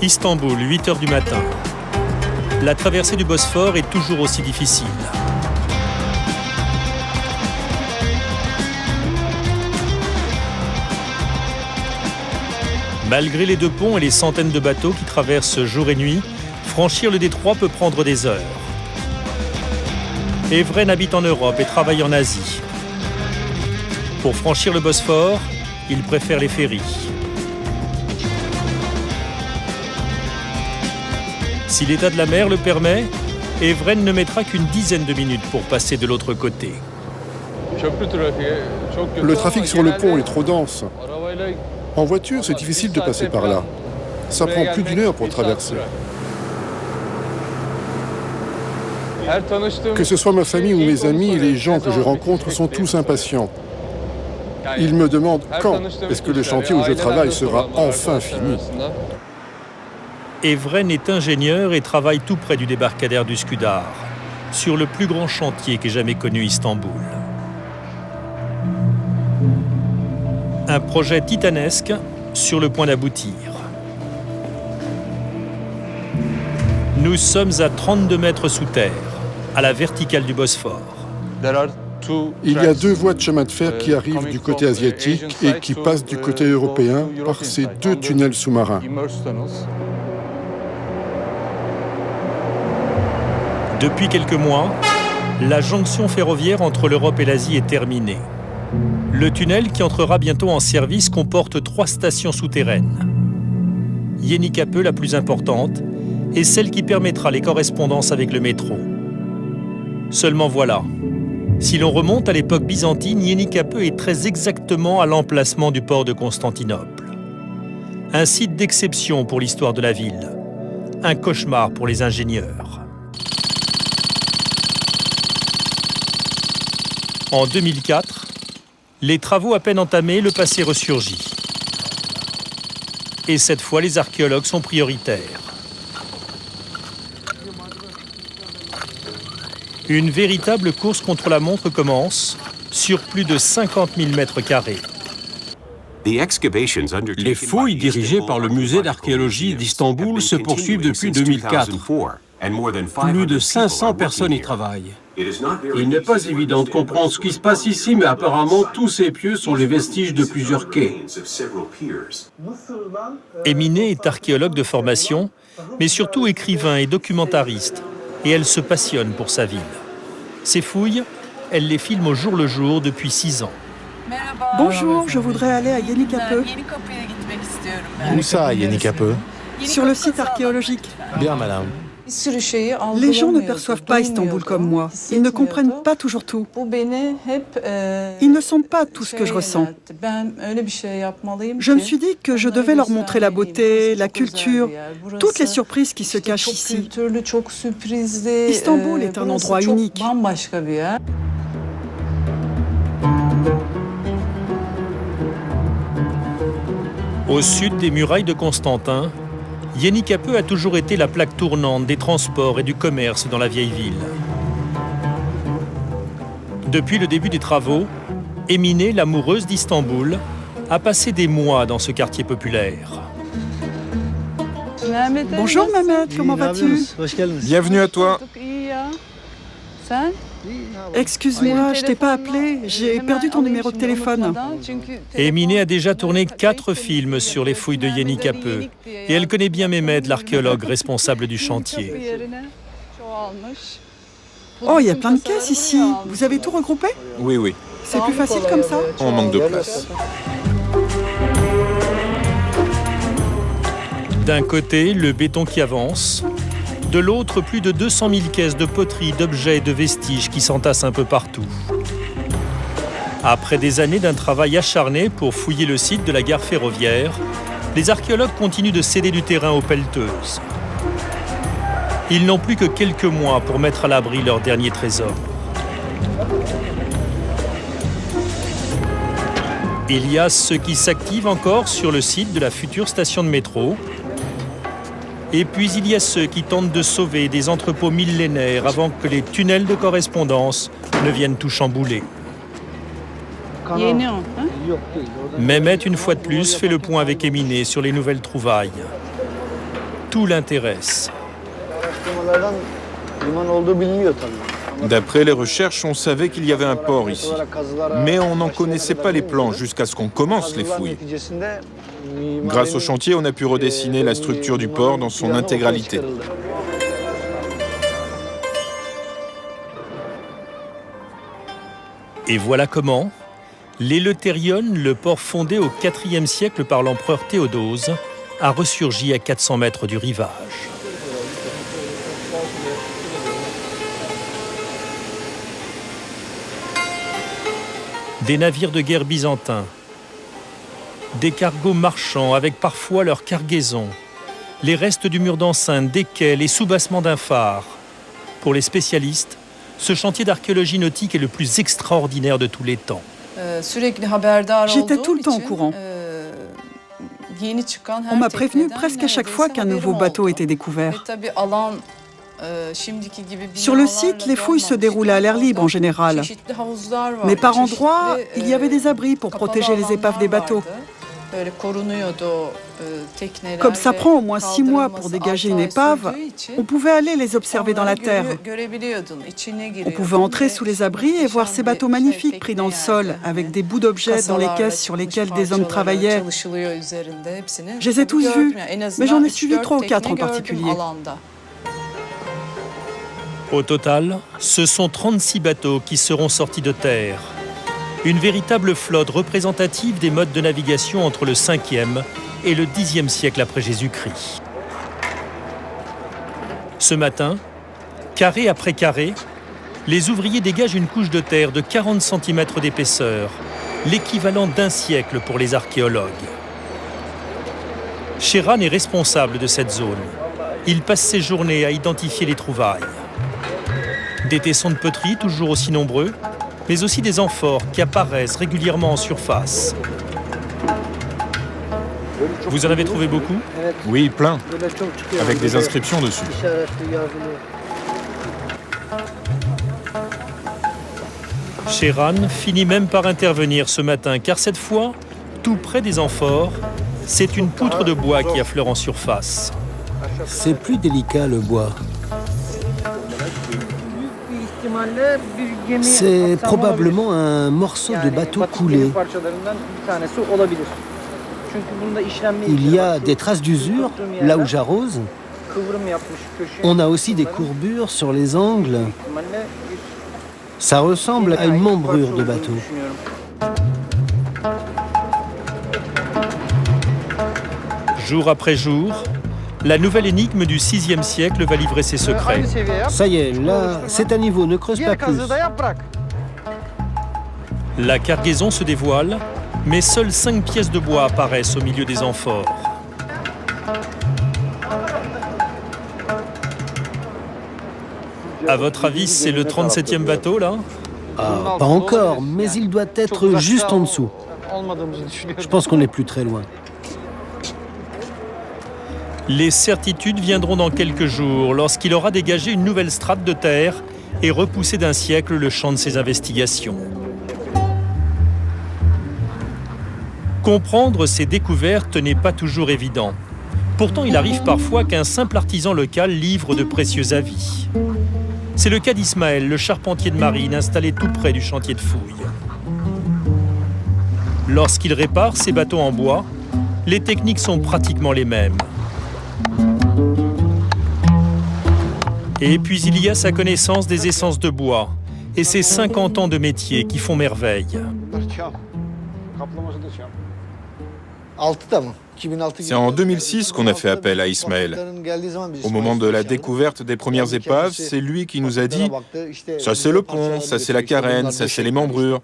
Istanbul, 8 h du matin. La traversée du Bosphore est toujours aussi difficile. Malgré les 2 ponts et les centaines de bateaux qui traversent jour et nuit, franchir le détroit peut prendre des heures. Evren habite en Europe et travaille en Asie. Pour franchir le Bosphore, il préfère les ferries. Si l'état de la mer le permet, Evren ne mettra qu'une dizaine de minutes pour passer de l'autre côté. Le trafic sur le pont est trop dense. En voiture, c'est difficile de passer par là. Ça prend plus d'1 heure pour traverser. Que ce soit ma famille ou mes amis, les gens que je rencontre sont tous impatients. Ils me demandent quand est-ce que le chantier où je travaille sera enfin fini. Evren est ingénieur et travaille tout près du débarcadère d'Üsküdar, sur le plus grand chantier qu'ait jamais connu Istanbul. Un projet titanesque sur le point d'aboutir. Nous sommes à 32 mètres sous terre, à la verticale du Bosphore. Il y a 2 voies de chemin de fer qui arrivent du côté asiatique et qui passent du côté européen par ces 2 tunnels sous-marins. Depuis quelques mois, la jonction ferroviaire entre l'Europe et l'Asie est terminée. Le tunnel qui entrera bientôt en service comporte 3 stations souterraines. Yenikapı, la plus importante, est celle qui permettra les correspondances avec le métro. Seulement voilà, si l'on remonte à l'époque byzantine, Yenikapı est très exactement à l'emplacement du port de Constantinople. Un site d'exception pour l'histoire de la ville, un cauchemar pour les ingénieurs. En 2004, les travaux à peine entamés, le passé ressurgit. Et cette fois, les archéologues sont prioritaires. Une véritable course contre la montre commence sur plus de 50 000 mètres carrés. Les fouilles dirigées par le musée d'archéologie d'Istanbul se poursuivent depuis 2004. Plus de 500 personnes y travaillent. Il n'est pas évident de comprendre ce qui se passe ici, mais apparemment tous ces pieux sont les vestiges de plusieurs quais. Emine est archéologue de formation, mais surtout écrivain et documentariste, et elle se passionne pour sa ville. Ses fouilles, elle les filme au jour le jour depuis 6 ans. Bonjour, je voudrais aller à Yenikapı. Où ça, Yenikapı? Sur le site archéologique. Bien, madame. Les gens ne perçoivent pas Istanbul comme moi. Ils ne comprennent pas toujours tout. Ils ne sentent pas tout ce que je ressens. Je me suis dit que je devais leur montrer la beauté, la culture, toutes les surprises qui se cachent ici. Istanbul est un endroit unique. Au sud des murailles de Constantin, Yenikapı a toujours été la plaque tournante des transports et du commerce dans la vieille ville. Depuis le début des travaux, Emine, l'amoureuse d'Istanbul, a passé des mois dans ce quartier populaire. Bonjour Mehmet, comment vas-tu? Bienvenue à toi. Excuse-moi, je t'ai pas appelé, j'ai perdu ton numéro de téléphone. Emine a déjà tourné 4 films sur les fouilles de Yenikapı et elle connaît bien Mehmet, l'archéologue responsable du chantier. Oh, il y a plein de caisses ici. Vous avez tout regroupé? Oui. C'est plus facile comme ça? On manque de place. D'un côté, le béton qui avance. De l'autre, plus de 200 000 caisses de poteries, d'objets et de vestiges qui s'entassent un peu partout. Après des années d'un travail acharné pour fouiller le site de la gare ferroviaire, les archéologues continuent de céder du terrain aux pelleteuses. Ils n'ont plus que quelques mois pour mettre à l'abri leur dernier trésor. Il y a ceux qui s'activent encore sur le site de la future station de métro. Et puis il y a ceux qui tentent de sauver des entrepôts millénaires avant que les tunnels de correspondance ne viennent tout chambouler. Mehmet, une fois de plus, fait le point avec Emine sur les nouvelles trouvailles. Tout l'intéresse. D'après les recherches, on savait qu'il y avait un port ici. Mais on n'en connaissait pas les plans jusqu'à ce qu'on commence les fouilles. Grâce au chantier, on a pu redessiner la structure du port dans son intégralité. Et voilà comment l'Éleuthérion, le port fondé au IVe siècle par l'empereur Théodose, a ressurgi à 400 mètres du rivage. Des navires de guerre byzantins, des cargos marchands avec parfois leur cargaison, les restes du mur d'enceinte, des quais, les soubassements d'un phare. Pour les spécialistes, ce chantier d'archéologie nautique est le plus extraordinaire de tous les temps. J'étais tout le temps au courant. On m'a prévenu presque à chaque fois qu'un nouveau bateau était découvert. Sur le site, les fouilles se déroulaient à l'air libre en général. Mais par endroits, il y avait des abris pour protéger les épaves des bateaux. Comme ça prend au moins 6 mois pour dégager une épave, on pouvait aller les observer dans la terre. On pouvait entrer sous les abris et voir ces bateaux magnifiques pris dans le sol, avec des bouts d'objets dans les caisses sur lesquelles des hommes travaillaient. Je les ai tous vus, mais j'en ai suivi 3 ou 4 en particulier. Au total, ce sont 36 bateaux qui seront sortis de terre. Une véritable flotte représentative des modes de navigation entre le 5e et le 10e siècle après Jésus-Christ. Ce matin, carré après carré, les ouvriers dégagent une couche de terre de 40 cm d'épaisseur, l'équivalent d'un siècle pour les archéologues. Sheran est responsable de cette zone. Il passe ses journées à identifier les trouvailles. Des tessons de poterie toujours aussi nombreux, mais aussi des amphores qui apparaissent régulièrement en surface. Vous en avez trouvé beaucoup? Oui, plein. Avec des inscriptions dessus. Sheran finit même par intervenir ce matin, car cette fois, tout près des amphores, c'est une poutre de bois qui affleure en surface. C'est plus délicat le bois. C'est probablement un morceau de bateau coulé. Il y a des traces d'usure là où j'arrose. On a aussi des courbures sur les angles. Ça ressemble à une membrure de bateau. Jour après jour, la nouvelle énigme du 6e siècle va livrer ses secrets. Ça y est, là, c'est à niveau, ne creuse pas plus. La cargaison se dévoile, mais seules 5 pièces de bois apparaissent au milieu des amphores. À votre avis, c'est le 37e bateau, là? Ah, pas encore, mais il doit être juste en dessous. Je pense qu'on n'est plus très loin. Les certitudes viendront dans quelques jours, lorsqu'il aura dégagé une nouvelle strate de terre et repoussé d'un siècle le champ de ses investigations. Comprendre ces découvertes n'est pas toujours évident. Pourtant, il arrive parfois qu'un simple artisan local livre de précieux avis. C'est le cas d'Ismaël, le charpentier de marine installé tout près du chantier de fouilles. Lorsqu'il répare ses bateaux en bois, les techniques sont pratiquement les mêmes. Et puis il y a sa connaissance des essences de bois et ses 50 ans de métier qui font merveille. C'est en 2006 qu'on a fait appel à Ismaël. Au moment de la découverte des premières épaves, c'est lui qui nous a dit « ça c'est le pont, ça c'est la carène, ça c'est les membrures »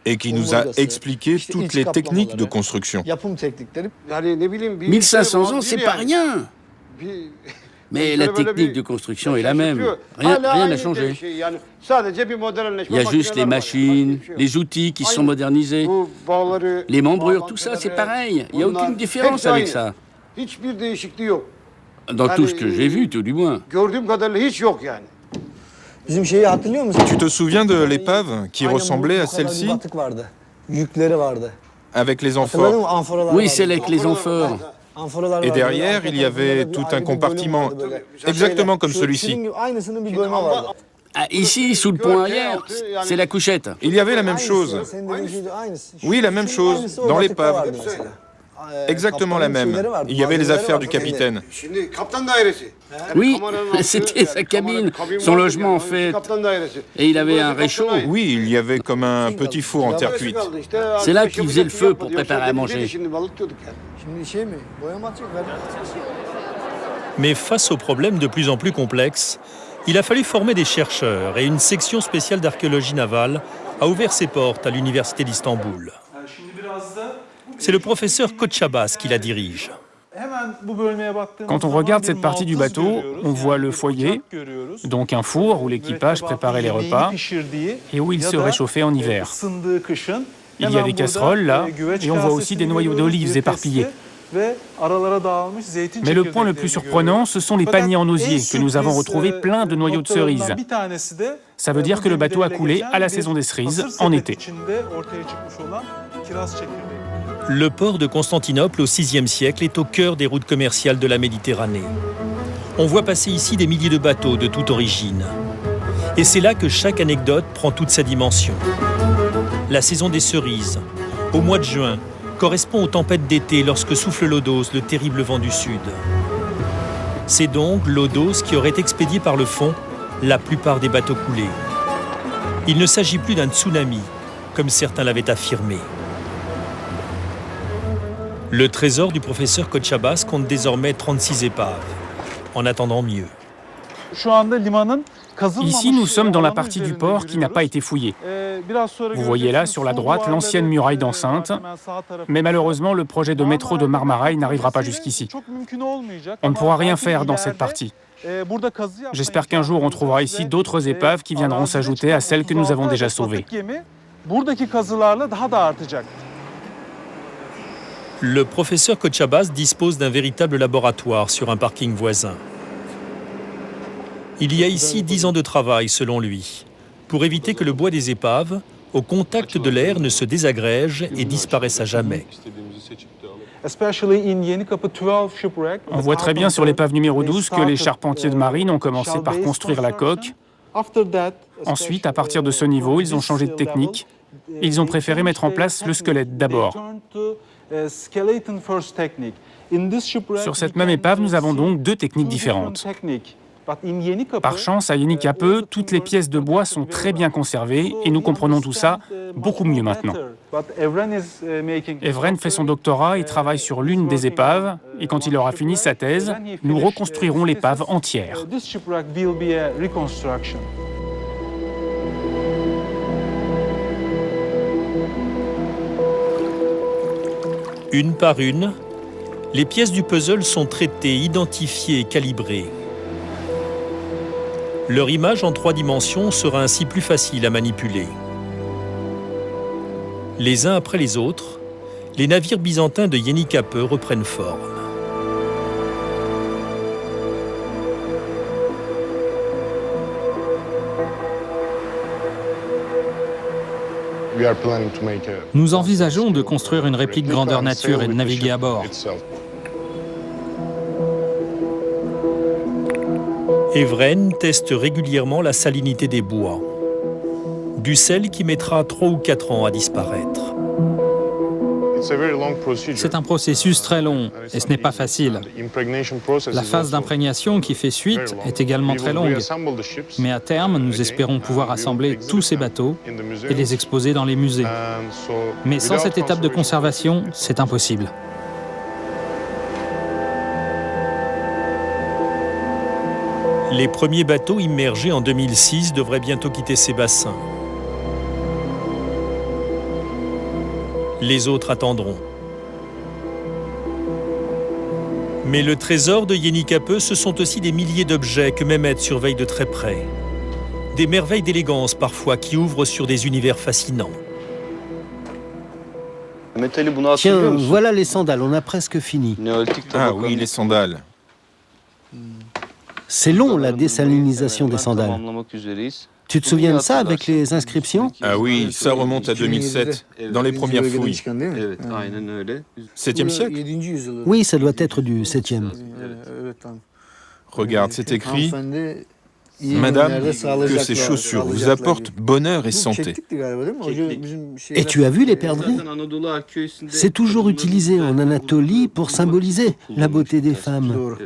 et qui nous a expliqué toutes les techniques de construction. 1500 ans, c'est pas rien. Mais la technique de construction est la même. Rien n'a changé. Il y a juste les machines, les outils qui sont modernisés. Les membrures, tout ça, c'est pareil. Il n'y a aucune différence avec ça. Dans tout ce que j'ai vu, tout du moins. Tu te souviens de l'épave qui ressemblait à celle-ci? avec les amphores. Oui, c'est avec les amphores. Et derrière, il y avait tout un compartiment, exactement comme celui-ci. Ah, ici, sous le pont arrière, c'est la couchette. Il y avait la même chose. Oui, la même chose, dans l'épave. Exactement la même. Il y avait les affaires du capitaine. Oui, c'était sa cabine, son logement en fait. Et il avait un réchaud. Oui, il y avait comme un petit four en terre cuite. C'est là qu'il faisait le feu pour préparer à manger. Mais face aux problèmes de plus en plus complexes, il a fallu former des chercheurs et une section spéciale d'archéologie navale a ouvert ses portes à l'université d'Istanbul. C'est le professeur Koçabas qui la dirige. Quand on regarde cette partie du bateau, on voit le foyer, donc un four où l'équipage préparait les repas et où il se réchauffait en hiver. Il y a des casseroles là, et on voit aussi des noyaux d'olives éparpillés. Mais le point le plus surprenant, ce sont les paniers en osier que nous avons retrouvés pleins de noyaux de cerises. Ça veut dire que le bateau a coulé à la saison des cerises, en été. Le port de Constantinople au VIe siècle est au cœur des routes commerciales de la Méditerranée. On voit passer ici des milliers de bateaux de toute origine. Et c'est là que chaque anecdote prend toute sa dimension. La saison des cerises, au mois de juin, correspond aux tempêtes d'été lorsque souffle l'Odos, le terrible vent du sud. C'est donc l'Odos qui aurait expédié par le fond la plupart des bateaux coulés. Il ne s'agit plus d'un tsunami, comme certains l'avaient affirmé. Le trésor du professeur Koçabas compte désormais 36 épaves. En attendant mieux. Ici, nous sommes dans la partie du port qui n'a pas été fouillée. Vous voyez là, sur la droite, l'ancienne muraille d'enceinte. Mais malheureusement, le projet de métro de Marmaray n'arrivera pas jusqu'ici. On ne pourra rien faire dans cette partie. J'espère qu'un jour, on trouvera ici d'autres épaves qui viendront s'ajouter à celles que nous avons déjà sauvées. Le professeur Koçabas dispose d'un véritable laboratoire sur un parking voisin. Il y a ici 10 ans de travail, selon lui, pour éviter que le bois des épaves, au contact de l'air, ne se désagrège et disparaisse à jamais. On voit très bien sur l'épave numéro 12 que les charpentiers de marine ont commencé par construire la coque. Ensuite, à partir de ce niveau, ils ont changé de technique. Ils ont préféré mettre en place le squelette d'abord. Sur cette même épave, nous avons donc deux techniques différentes. Par chance, à Yenikapı, toutes les pièces de bois sont très bien conservées et nous comprenons tout ça beaucoup mieux maintenant. Evren fait son doctorat et travaille sur l'une des épaves et quand il aura fini sa thèse, nous reconstruirons l'épave entière. Une par une, les pièces du puzzle sont traitées, identifiées et calibrées. Leur image en 3 dimensions sera ainsi plus facile à manipuler. Les uns après les autres, les navires byzantins de Yenikapı reprennent forme. Nous envisageons de construire une réplique grandeur nature et de naviguer à bord. Evren teste régulièrement la salinité des bois. Du sel qui mettra 3 ou 4 ans à disparaître. C'est un processus très long et ce n'est pas facile. La phase d'imprégnation qui fait suite est également très longue. Mais à terme, nous espérons pouvoir assembler tous ces bateaux et les exposer dans les musées. Mais sans cette étape de conservation, c'est impossible. Les premiers bateaux immergés en 2006 devraient bientôt quitter ces bassins. Les autres attendront. Mais le trésor de Yenikapı, ce sont aussi des milliers d'objets que Mehmet surveille de très près. Des merveilles d'élégance parfois qui ouvrent sur des univers fascinants. Tiens, voilà les sandales, on a presque fini. Ah oui, les sandales. C'est long, la désalinisation des sandales. Tu te souviens de ça avec les inscriptions? Ah oui, ça remonte à 2007, dans les premières fouilles. 7e siècle? Oui, ça doit être du 7e. Regarde, c'est écrit « Madame, que ces chaussures vous apportent bonheur et santé. » Et tu as vu les perdrix? C'est toujours utilisé en Anatolie pour symboliser la beauté des femmes.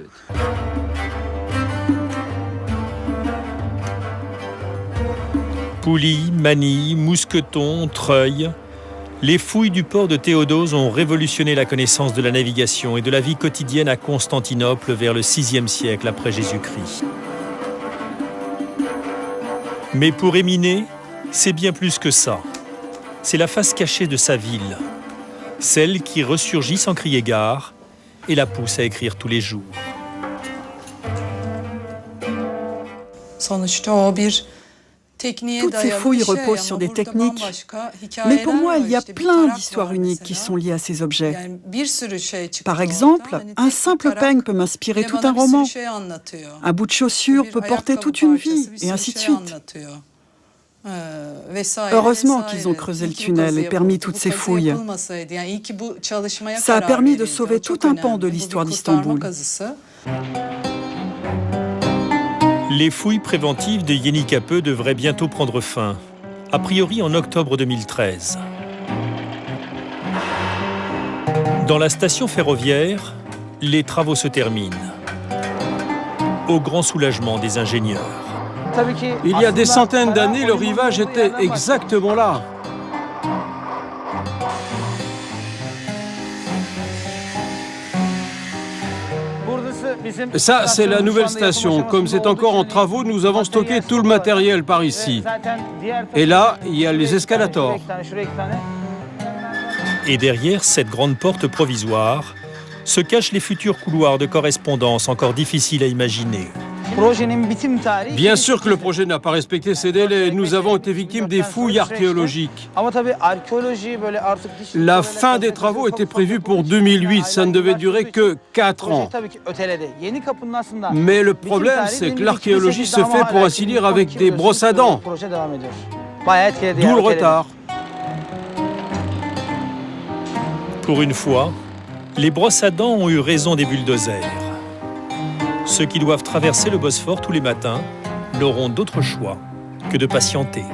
Poulies, manilles, mousquetons, treuils, les fouilles du port de Théodose ont révolutionné la connaissance de la navigation et de la vie quotidienne à Constantinople vers le VIe siècle après Jésus-Christ. Mais pour Éminée, c'est bien plus que ça. C'est la face cachée de sa ville, celle qui ressurgit sans crier gare et la pousse à écrire tous les jours. Toutes ces fouilles reposent sur des techniques, mais pour moi, il y a plein d'histoires uniques qui sont liées à ces objets. Par exemple, un simple peigne peut m'inspirer tout un roman. Un bout de chaussure peut porter toute une vie, et ainsi de suite. Heureusement qu'ils ont creusé le tunnel et permis toutes ces fouilles. Ça a permis de sauver tout un pan de l'histoire d'Istanbul. Les fouilles préventives de Yenikapı devraient bientôt prendre fin, a priori en octobre 2013. Dans la station ferroviaire, les travaux se terminent, au grand soulagement des ingénieurs. Il y a des centaines d'années, le rivage était exactement là. Ça, c'est la nouvelle station. Comme c'est encore en travaux, nous avons stocké tout le matériel par ici. Et là, il y a les escalators. Et derrière cette grande porte provisoire se cachent les futurs couloirs de correspondance encore difficiles à imaginer. Bien sûr que le projet n'a pas respecté ses délais. Nous avons été victimes des fouilles archéologiques. La fin des travaux était prévue pour 2008. Ça ne devait durer que 4 ans. Mais le problème, c'est que l'archéologie se fait, pour ainsi dire, avec des brosses à dents. D'où le retard. Pour une fois, les brosses à dents ont eu raison des bulldozers. Ceux qui doivent traverser le Bosphore tous les matins n'auront d'autre choix que de patienter.